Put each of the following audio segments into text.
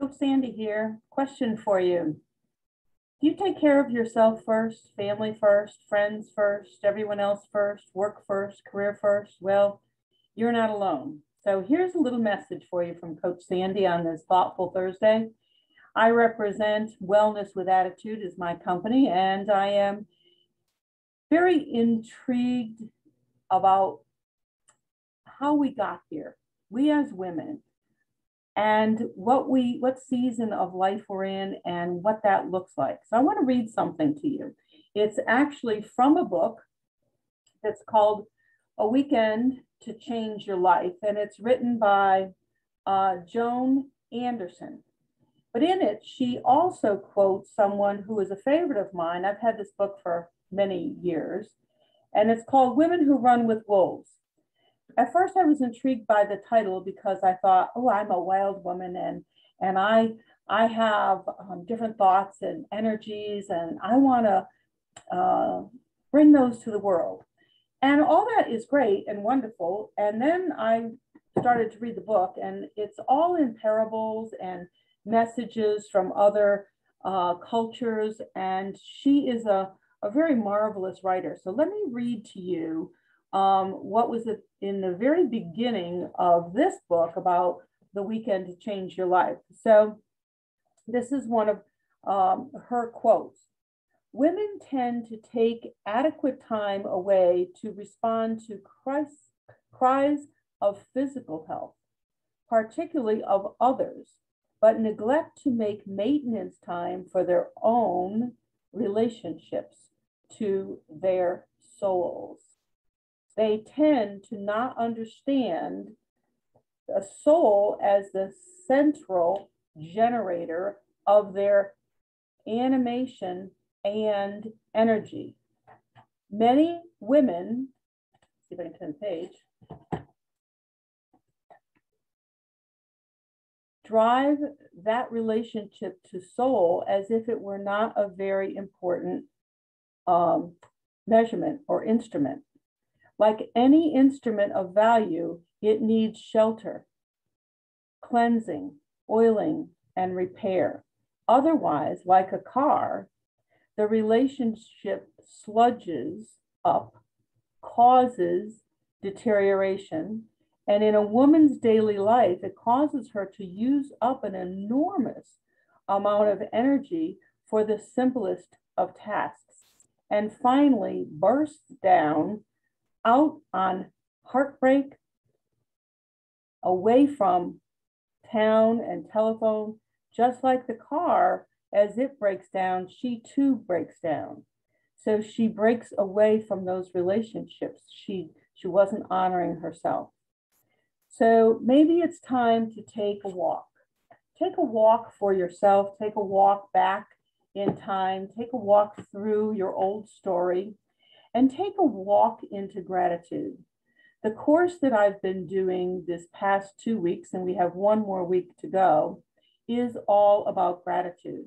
Coach Sandy here. Question for you. Do you take care of yourself first, family first, friends first, everyone else first, work first, career first? Well, you're not alone. So here's a little message for you from Coach Sandy on this Thoughtful Thursday. I represent Wellness with Attitude as my company, and I am very intrigued about how we got here, we as women, and what season of life we're in and what that looks like. So I want to read something to you. It's actually from a book that's called A Weekend to Change Your Life, and it's written by Joan Anderson. But in it, she also quotes someone who is a favorite of mine. I've had this book for many years, and it's called Women Who Run with Wolves. At first, I was intrigued by the title because I thought, oh, I'm a wild woman, and I have different thoughts and energies, and I want to bring those to the world. And all that is great and wonderful. And then I started to read the book, and it's all in parables and messages from other cultures. And she is a very marvelous writer. So let me read to you what was in the very beginning of this book about the weekend to change your life. So this is one of her quotes. Women tend to take adequate time away to respond to cries of physical health, particularly of others, but neglect to make maintenance time for their own relationships to their souls. They tend to not understand the soul as the central generator of their animation and energy. Many women, see if I can turn the page, drive that relationship to soul as if it were not a very important measurement or instrument. Like any instrument of value, it needs shelter, cleansing, oiling, and repair. Otherwise, like a car, the relationship sludges up, causes deterioration, and in a woman's daily life, it causes her to use up an enormous amount of energy for the simplest of tasks, and finally bursts down out on heartbreak, away from town and telephone. Just like the car, as it breaks down, she too breaks down. So she breaks away from those relationships. She wasn't honoring herself. So maybe it's time to take a walk. Take a walk for yourself. Take a walk back in time. Take a walk through your old story, and take a walk into gratitude. The course that I've been doing this past 2 weeks, and we have one more week to go, is all about gratitude.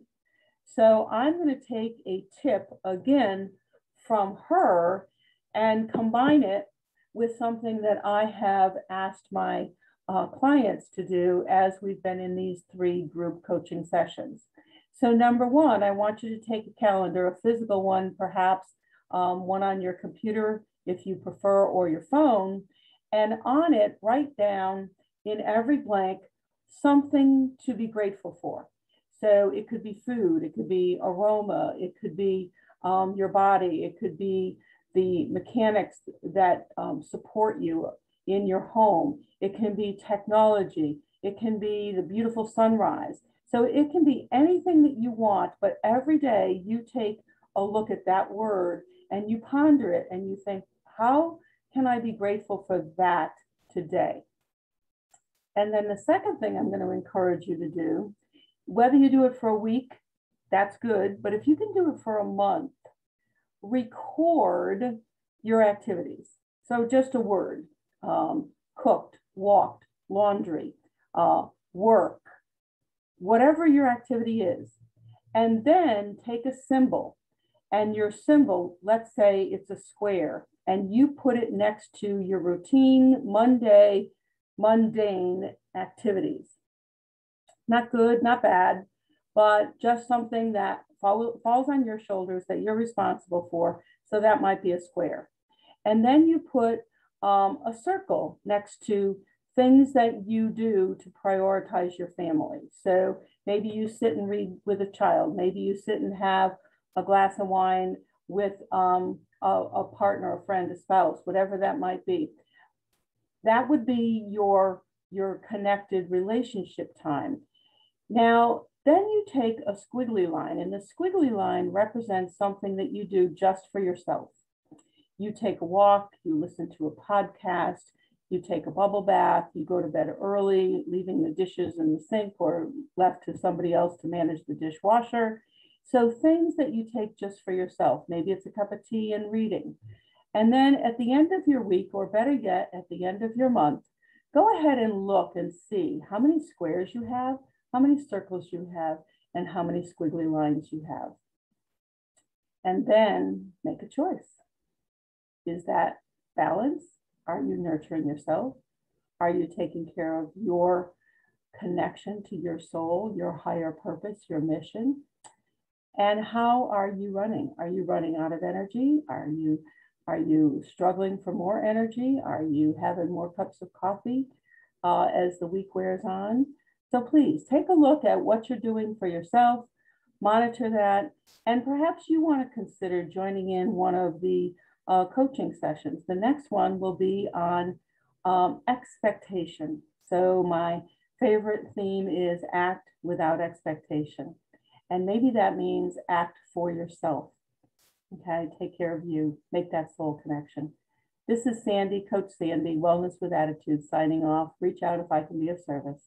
So I'm going to take a tip again from her and combine it with something that I have asked my clients to do as we've been in these 3 group coaching sessions. So number one, I want you to take a calendar, a physical one perhaps, one on your computer if you prefer, or your phone, and on it write down in every blank something to be grateful for. So it could be food, it could be aroma, it could be your body, it could be the mechanics that support you in your home, it can be technology, it can be the beautiful sunrise. So it can be anything that you want, but every day you take a look at that word and you ponder it and you think, how can I be grateful for that today? And then the second thing I'm going to encourage you to do, whether you do it for a week, that's good. But if you can do it for a month, record your activities. So just a word, cooked, walked, laundry, work, whatever your activity is. And then take a symbol. And your symbol, let's say it's a square, and you put it next to your routine, mundane activities. Not good, not bad, but just something that falls on your shoulders that you're responsible for. So that might be a square. And then you put a circle next to things that you do to prioritize your family. So maybe you sit and read with a child. Maybe you sit and have a glass of wine with a partner, a friend, a spouse, whatever that might be. That would be your connected relationship time. Now, then you take a squiggly line, and the squiggly line represents something that you do just for yourself. You take a walk, you listen to a podcast, you take a bubble bath, you go to bed early, leaving the dishes in the sink or left to somebody else to manage the dishwasher. So things that you take just for yourself. Maybe it's a cup of tea and reading. And then at the end of your week, or better yet, at the end of your month, go ahead and look and see how many squares you have, how many circles you have, and how many squiggly lines you have. And then make a choice. Is that balance? Are you nurturing yourself? Are you taking care of your connection to your soul, your higher purpose, your mission? And how are you running? Are you running out of energy? Are you struggling for more energy? Are you having more cups of coffee as the week wears on? So please take a look at what you're doing for yourself, monitor that, and perhaps you want to consider joining in one of the coaching sessions. The next one will be on expectation. So my favorite theme is act without expectation. And maybe that means act for yourself. Okay, take care of you, make that soul connection. This is Sandy, Coach Sandy, Wellness with Attitude, signing off. Reach out if I can be of service.